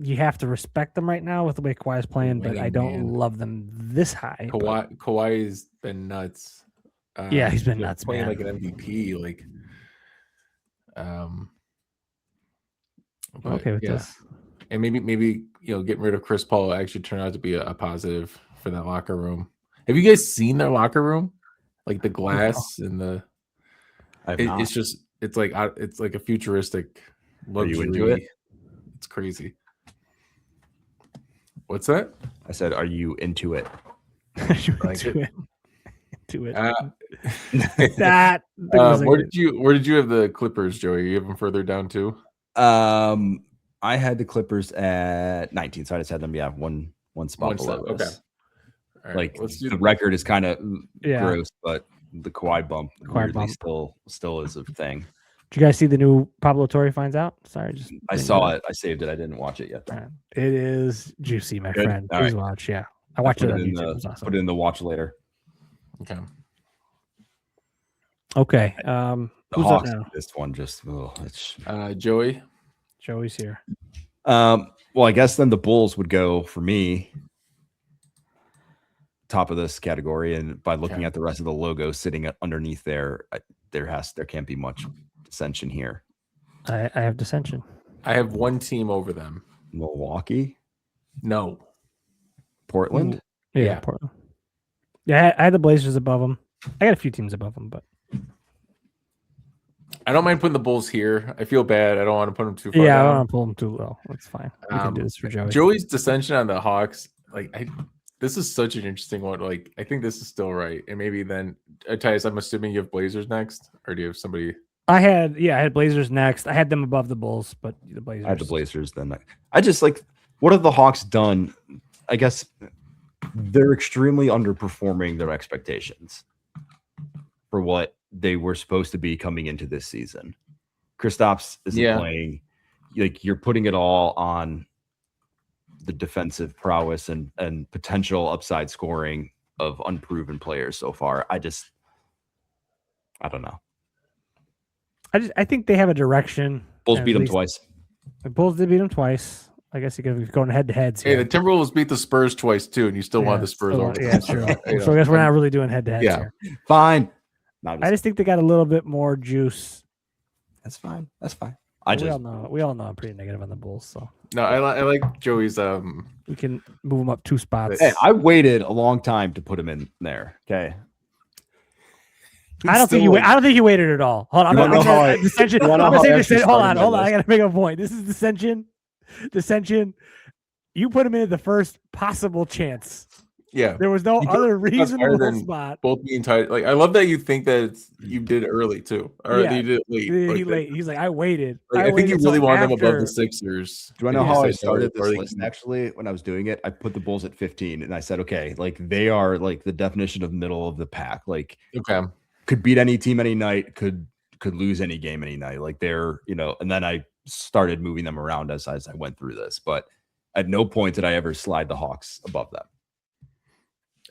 you have to respect them right now with the way Kawhi's playing. But I don't love them this high. Kawhi's been nuts. Yeah, he's been nuts, playing man. like an MVP. Like, but, okay with this, and maybe getting rid of Chris Paul actually turned out to be a positive for that locker room. Have you guys seen their locker room? Like the glass and the. It's like a futuristic luxury. Are you into it? It's crazy. What's that? I said, are you into it? To it. Where did you have the Clippers, Joey? You have them further down too? I had the Clippers at 19, so I just had them one spot below this. Okay. Right, like the record is kind of gross, but the Kawhi bump still is a thing. Did you guys see the new Pablo Torre finds out? Sorry, I saw it. I saved it. I didn't watch it yet. Right. It is juicy, my friend. Please watch. Yeah, I watched it on YouTube. Put it in the watch later. Okay. Okay. Who's Hawks, up now? this one just it's Joey. Joey's here. Well, I guess then the Bulls would go for me top of this category, and by looking at the rest of the logo sitting underneath there can't be much dissension here. I have dissension. I have one team over them. Milwaukee? No. Portland? Yeah, Portland. Yeah, I had the Blazers above them. I got a few teams above them, but I don't mind putting the Bulls here. I feel bad. I don't want to put them too far. Yeah, down. I don't want to pull them too low. That's fine. We can do this for Joey. Joey's dissension on the Hawks, this is such an interesting one. Like, I think this is still right. And maybe then, Titus, I'm assuming you have Blazers next, or do you have somebody? I had Blazers next. I had them above the Bulls, but the Blazers. I had the Blazers then. I just what have the Hawks done? I guess they're extremely underperforming their expectations for what they were supposed to be coming into this season. Kristaps isn't playing. Like, you're putting it all on the defensive prowess and potential upside scoring of unproven players so far. I don't know. I think they have a direction. Bulls beat them twice. The Bulls did beat them twice. I guess you could go head to heads. Hey, the Timberwolves beat the Spurs twice too, and you still want the Spurs over. Yeah, true. So I guess we're not really doing head to heads here. Fine. I just think they got a little bit more juice. That's fine. We all know I'm pretty negative on the Bulls, so no, I like Joey's. We can move them up 2 spots. Hey, I waited a long time to put him in there. Okay. I don't think you waited at all. Hold on. I'm going to say hold on. I got to make a point. This is dissension. You put him in the first possible chance. Yeah, there was no other reasonable spot. Both being tied. Like, I love that you think that you did it early too, or you did it late. He's like, I waited. I think you really wanted them above the Sixers. Do I know how I started this list? Actually, when I was doing it, I put the Bulls at 15, and I said, okay, like they are like the definition of middle of the pack. Like, could beat any team any night, could lose any game any night. Like they're, and then I started moving them around as I went through this, but at no point did I ever slide the Hawks above them.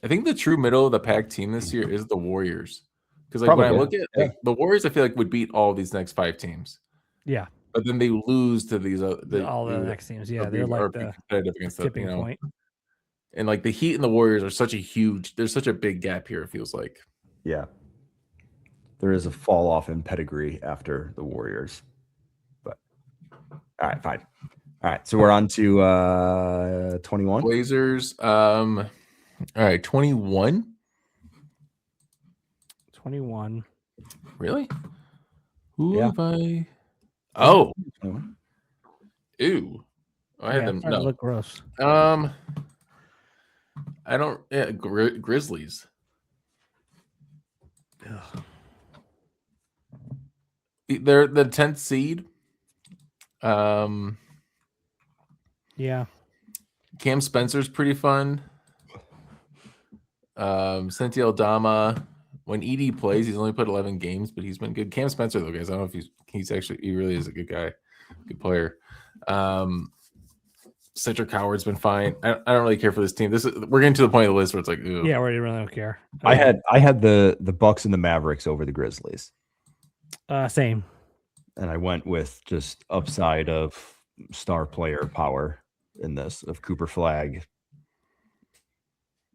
I think the true middle of the pack team this year is the Warriors. Because like when I look at the Warriors, I feel like would beat all these next 5 teams. Yeah. But then they lose to these all the next teams. Yeah, they're like the competitive against tipping point. And like the Heat and the Warriors are there's such a big gap here, it feels like. Yeah. There is a fall off in pedigree after the Warriors. But all right, fine. All right, so we're on to 21. Blazers. All right, 21. 21. Really? Who have I? Oh. Ew. I had them. No. Look gross. I don't. Yeah, Grizzlies. Ugh. They're the 10th seed. Yeah. Cam Spencer's pretty fun. Santi Aldama, when ED plays, he's only played 11 games, but he's been good. Cam Spencer, though, guys, I don't know if he really is a good guy, good player. Cedric Howard's been fine. I don't really care for this team. We're getting to the point of the list where it's like, ew. Yeah, we really don't care. I had the Bucks and the Mavericks over the Grizzlies. Same. And I went with just upside of star player power in this of Cooper Flag.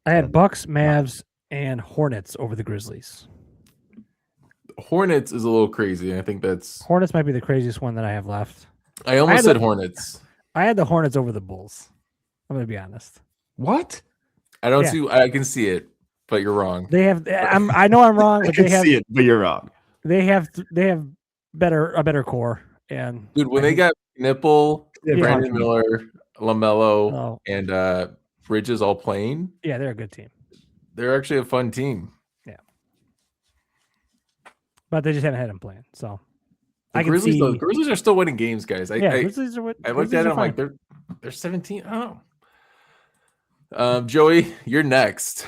I had Bucks, Mavs, and Hornets over the Grizzlies. Hornets is a little crazy. I think Hornets might be the craziest one that I have left. I almost said Hornets. I had the Hornets over the Bulls. I'm going to be honest. What? I don't see. I can see it, but you're wrong. They have. I know I'm wrong, but they have. See it, but you're wrong. They have a better core. And dude, when they got Nipple, Brandon Miller, LaMelo, and Bridges all playing. Yeah, they're a good team. They're actually a fun team. Yeah. But they just haven't had them playing. So the Grizzlies are still winning games, guys. Grizzlies are winning. I looked at it, I'm like, they're 17. Oh. Joey, you're next.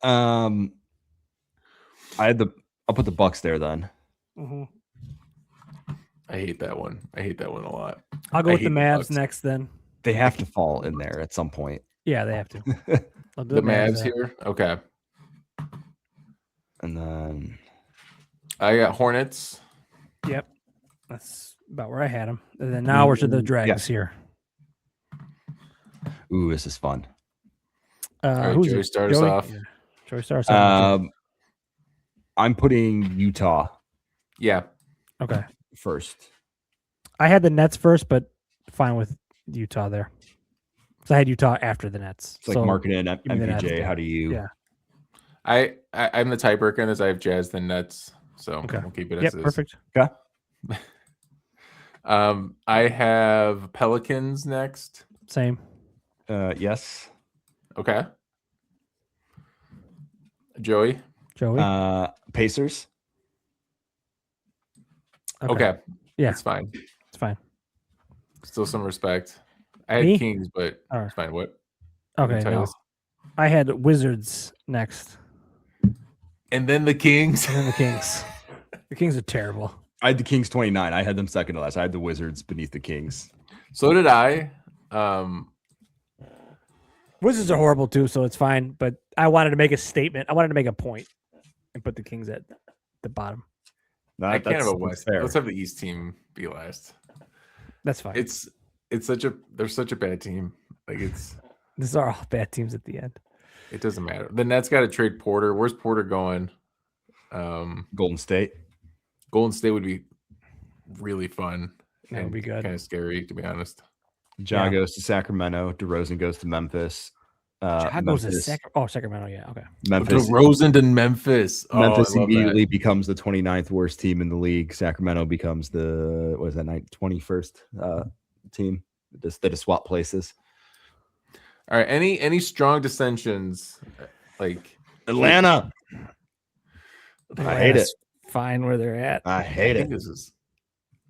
I'll put the Bucks there then. Mm-hmm. I hate that one. A lot. I'll go with the Mavs next then. They have to fall in there at some point. Yeah, they have to. The Mavs here? Okay. And then I got Hornets. Yep. That's about where I had them. And then now we're to the Dragons here. Ooh, this is fun. All right, Joey, start us off. Yeah. Joey, start us off. I'm putting Utah. Yeah. Okay. First. I had the Nets first, but fine with Utah there. So I had Utah after the Nets. It's like marketing MPJ. How do you? Yeah. I'm the tiebreaker on this. I have Jazz then Nets, so we'll keep it as is. Perfect. Okay. I have Pelicans next. Same. Yes. Okay. Joey. Pacers. Okay. Yeah. It's fine. It's fine. Still some respect. I had Kings, but it's fine. What? Okay. No. I had Wizards next. And then the Kings. And then the Kings. The Kings are terrible. I had the Kings 29. I had them second to last. I had the Wizards beneath the Kings. So did I. Wizards are horrible too, so it's fine. But I wanted to make a statement. I wanted to make a point and put the Kings at the bottom. I can't have a West. Let's have the East team be last. That's fine. They're such a bad team. Like these are all bad teams at the end. It doesn't matter. The Nets got to trade Porter. Where's Porter going? Golden State. Golden State would be really fun. That would be good. Kind of scary, to be honest. Ja goes to Sacramento. DeRozan goes to Memphis. Ja goes to Sacramento. Yeah, okay. Memphis. DeRozan to Memphis. Memphis immediately becomes the 29th worst team in the league. Sacramento becomes the 21st team. They just swap places. All right. Any strong dissensions? Like Atlanta. I hate it. Fine where they're at. I hate it.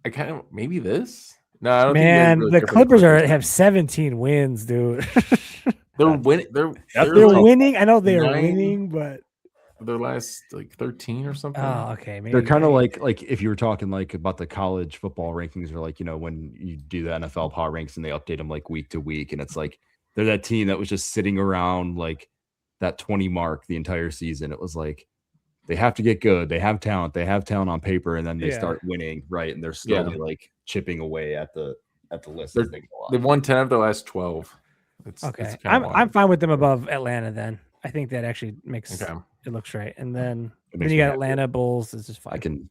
I kind of maybe this. No, I don't Man, think the Clippers have 17 wins, dude. They're winning. They're winning. I know they're winning, but their last 13 or something. Oh, okay. Maybe they're kind of like if you were talking about the college football rankings, or when you do the NFL power ranks and they update them week to week, and it's they're that team that was just sitting around that 20 mark the entire season. It was they have to get good. They have talent. They have talent on paper, and then they start winning, right? And they're slowly chipping away at the list. They've won 10 of the last 12. Okay. I'm fine with them above Atlanta then. I think that actually makes it looks right. And then you got Atlanta Bulls. It's just fine. I kind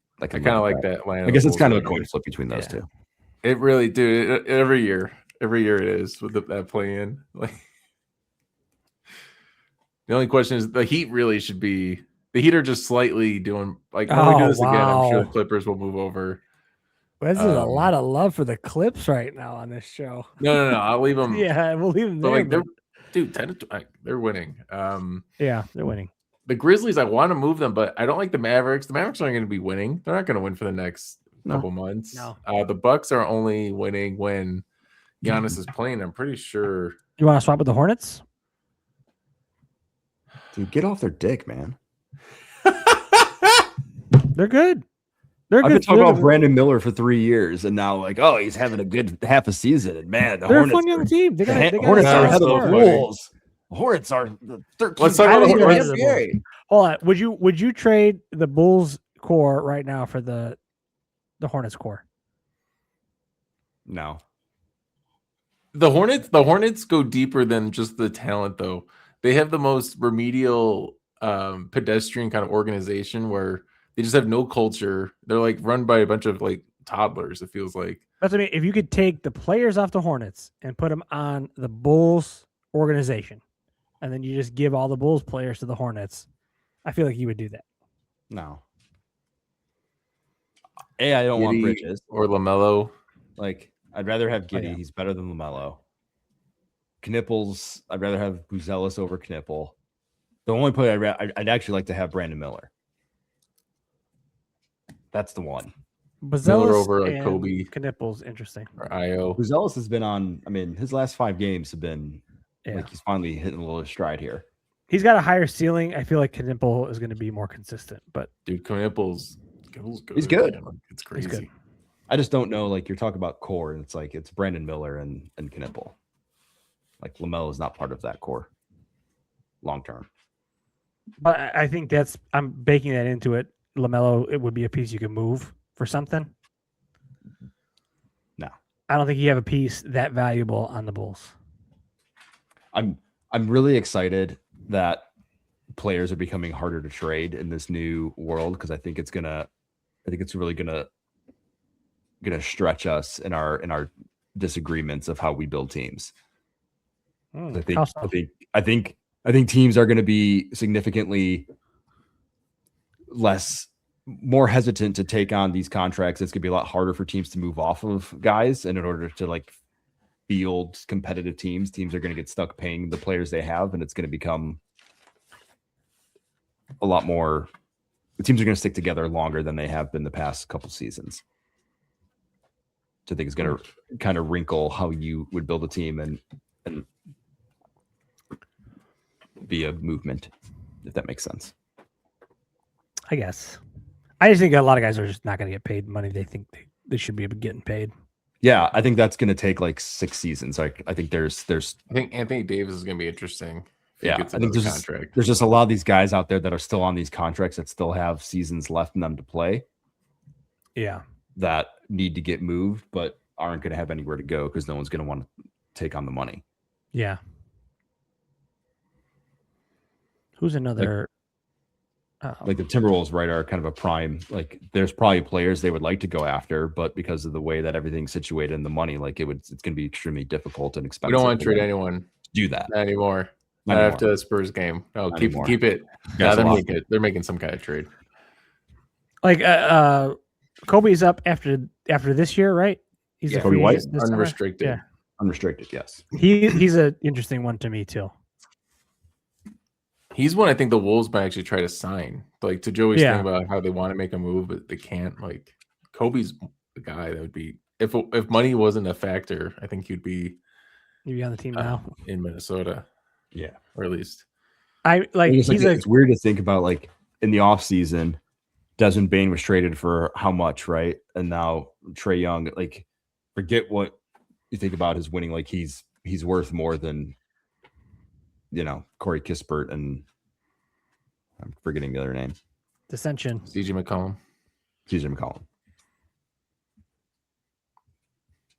of like that Atlanta. I guess it's kind of a coin flip between those two. It really, dude. Every year it is with that play in. The only question is the Heat really should be. The Heat are just slightly doing when we do this again. I'm sure the Clippers will move over. This is a lot of love for the Clips right now on this show. No. I'll leave them. Yeah, we'll leave them there. But dude, 10 to they're winning. Yeah, they're winning. The Grizzlies, I want to move them, but I don't like the Mavericks. The Mavericks aren't going to be winning. They're not going to win for the next couple months. No. The Bucks are only winning when Giannis is playing. I'm pretty sure. You want to swap with the Hornets? Dude, get off their dick, man. They're good. I've been talking about Brandon Miller for 3 years, and now he's having a good half a season. And man, they're Hornets, a fun young team. The Hornets are ahead of the Wolves. The Hornets are the 13th. Let's talk about the Hornets. Hold on. Would you trade the Bulls core right now for the Hornets core? No. The Hornets go deeper than just the talent, though. They have the most remedial, pedestrian kind of organization where they just have no culture. They're run by a bunch of toddlers. It feels like. That's what I mean. If you could take the players off the Hornets and put them on the Bulls organization, and then you just give all the Bulls players to the Hornets, I feel like you would do that. No. I don't want Bridges or LaMelo. I'd rather have Giddey. He's better than LaMelo. Knipples, I'd rather have Buzelis over Knipple. The only player I'd actually like to have Brandon Miller. That's the one. Buzelis over Kobe. Knipples, interesting. Or Io. Buzelis has been on. His last 5 games have been he's finally hitting a little stride here. He's got a higher ceiling. I feel like Knipple is going to be more consistent. But dude, Knipple's good. He's good. It's crazy. Good. I just don't know. You're talking about core, and it's Brandon Miller and Knipple. LaMelo is not part of that core long term. But I think I'm baking that into it. LaMelo, it would be a piece you could move for something. No, I don't think you have a piece that valuable on the Bulls. I'm really excited that players are becoming harder to trade in this new world because I think it's really gonna stretch us in our disagreements of how we build teams. I think teams are going to be significantly more hesitant to take on these contracts. It's going to be a lot harder for teams to move off of guys, and in order to field competitive teams are going to get stuck paying the players they have, and it's going to become a lot more. The teams are going to stick together longer than they have been the past couple seasons. So I think it's going to kind of wrinkle how you would build a team and be a movement, if that makes sense. I guess. I just think a lot of guys are just not going to get paid money they think they should be getting paid. Yeah, I think that's going to take 6 seasons. I think I think Anthony Davis is going to be interesting. Yeah, I think there's just a lot of these guys out there that are still on these contracts that still have seasons left in them to play. Yeah. That need to get moved, but aren't going to have anywhere to go because no one's going to want to take on the money. Yeah. Who's another? like the Timberwolves, right, are kind of a prime. Like, there's probably players they would like to go after, but because of the way that everything's situated and the money, like it's going to be extremely difficult and expensive. We don't want to trade anyone. Do that. Not anymore. Not after the Spurs game. No, keep it. Yeah, they're making some kind of trade. Like Kobe's up after this year, right? He's Kobe White, unrestricted. Yeah. Unrestricted, yes. He's an interesting one to me too. He's one I think the Wolves might actually try to sign. Like, to Joey's thing about how they want to make a move, but they can't. Like, Kobe's the guy that would be if money wasn't a factor. I think he'd be on the team now in Minnesota. Yeah, or at least it's weird to think about. Like, in the offseason, Desmond Bane was traded for how much, right? And now Trae Young. Like, forget what you think about his winning. Like, he's worth more than, Corey Kispert and I'm forgetting the other name. Dissension. CJ McCollum.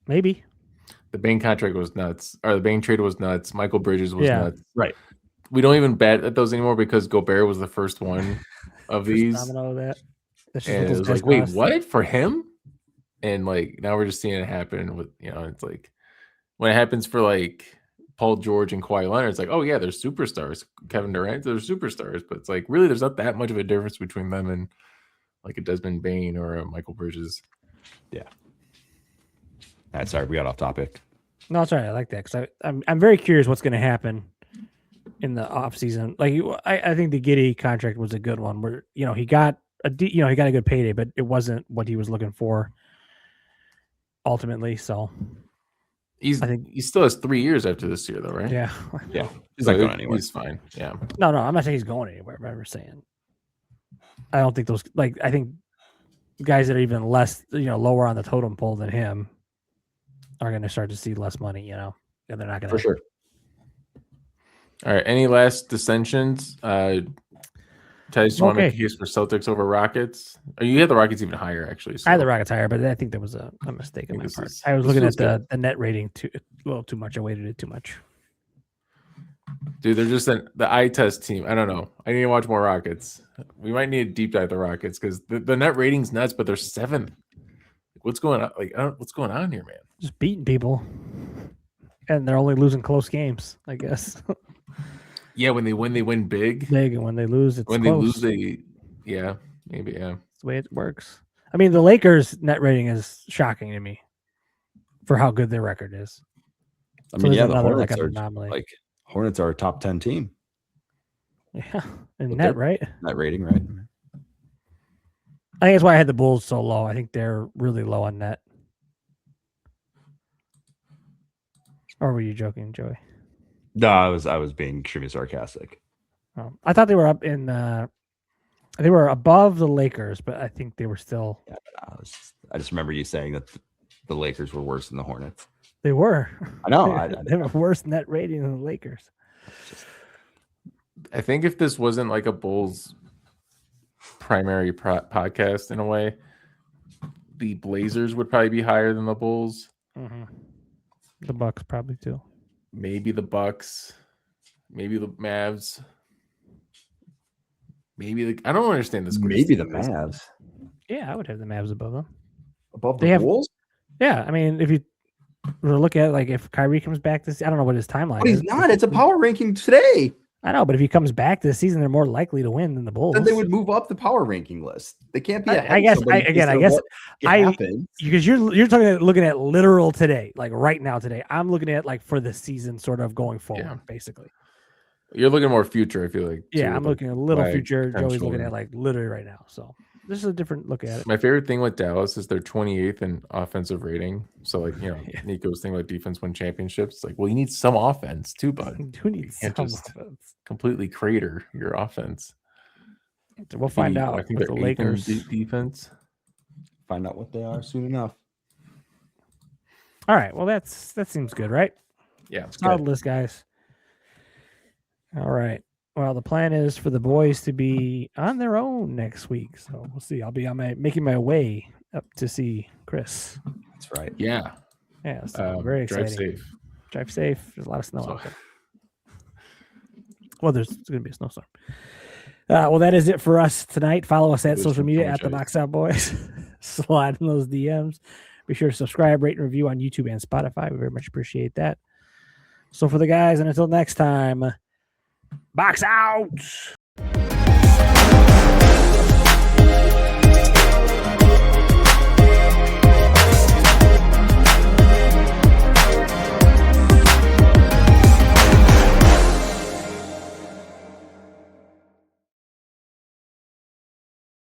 Maybe. The Bane contract was nuts. Or the Bane trade was nuts. Michael Bridges was nuts. Right. We don't even bet at those anymore because Gobert was the first one of these. Domino that. And it was like, wait, what? For him? And like, now we're just seeing it happen with, it's like when it happens for like Paul George and Kawhi Leonard, it's like, oh yeah, they're superstars. Kevin Durant, they're superstars. But it's like, really, there's not that much of a difference between them and like a Desmond Bane or a Michael Bridges. Yeah. Sorry, we got off topic. No, it's all right. I like that because I'm very curious what's going to happen in the offseason. Like, I think the Giddey contract was a good one where, he got a good payday, but it wasn't what he was looking for ultimately. So I think he still has 3 years after this year, though, right? Yeah. Yeah. He's not going anywhere. He's fine. Yeah. No, I'm not saying he's going anywhere. But I'm saying I don't think I think guys that are even less, lower on the totem pole than him are going to start to see less money, and they're not going to. For sure. All right. Any last dissensions? Tice, you want to make a case for Celtics over Rockets? Or you had the Rockets even higher, actually. So. I had the Rockets higher, but I think there was a mistake on my part. I was looking at the net rating a little too much. I weighted it too much. Dude, they're just the eye test team. I don't know. I need to watch more Rockets. We might need to deep dive the Rockets because the net rating's nuts, but they're 7th. What's going on? What's going on here, man? Just beating people, and they're only losing close games, I guess. Yeah, when they win big, and when they lose, it's close. They lose, maybe. That's the way it works. I mean, the Lakers' net rating is shocking to me for how good their record is. I mean, the Hornets are anomaly. Hornets are a top 10 team. Yeah, and net, right? Net rating, right? I think that's why I had the Bulls so low. I think they're really low on net. Or were you joking, Joey? No, I was being extremely sarcastic. I thought they were up in they were above the Lakers, but I think they were still. Yeah, I just remember you saying that the Lakers were worse than the Hornets. They were. I know. They have a worse net rating than the Lakers. I think if this wasn't like a Bulls primary podcast in a way, the Blazers would probably be higher than the Bulls. Mm-hmm. The Bucks probably too. Maybe the Bucks. Maybe the Mavs. Maybe I don't understand this. Maybe the Mavs. Yeah, I would have the Mavs above them. Above the Bulls? Yeah, I mean, if you look at if Kyrie comes back this, I don't know what his timeline is. But he's not. It's a power ranking today. I know, but if he comes back this season, they're more likely to win than the Bulls. Then they would move up the power ranking list. They can't be ahead. I guess because you're looking at literal today, like right now today. I'm looking at for the season, sort of going forward, basically. You're looking more future, I feel like. Yeah, I'm looking a little future. Joey's looking at literally right now. So this is a different look at it. My favorite thing with Dallas is they're 28th in offensive rating. So Nico's thing about defense win championships. Well, you need some offense too, bud. You need some offense. Completely crater your offense. So we'll find out. I think they're the Lakers defense. Find out what they are soon enough. All right. Well, that seems good, right? Yeah. Solid list, guys. All right. Well, the plan is for the boys to be on their own next week, so we'll see. I'll be making my way up to see Chris. That's right. Yeah. Yeah. So very exciting. Drive safe. Drive safe. There's a lot of snow out there. Well, there's going to be a snowstorm. Well, that is it for us tonight. Follow us at Wish social them media so at the much Box Out Boys. Slide in those DMs. Be sure to subscribe, rate, and review on YouTube and Spotify. We very much appreciate that. So for the guys, and until next time, Box out.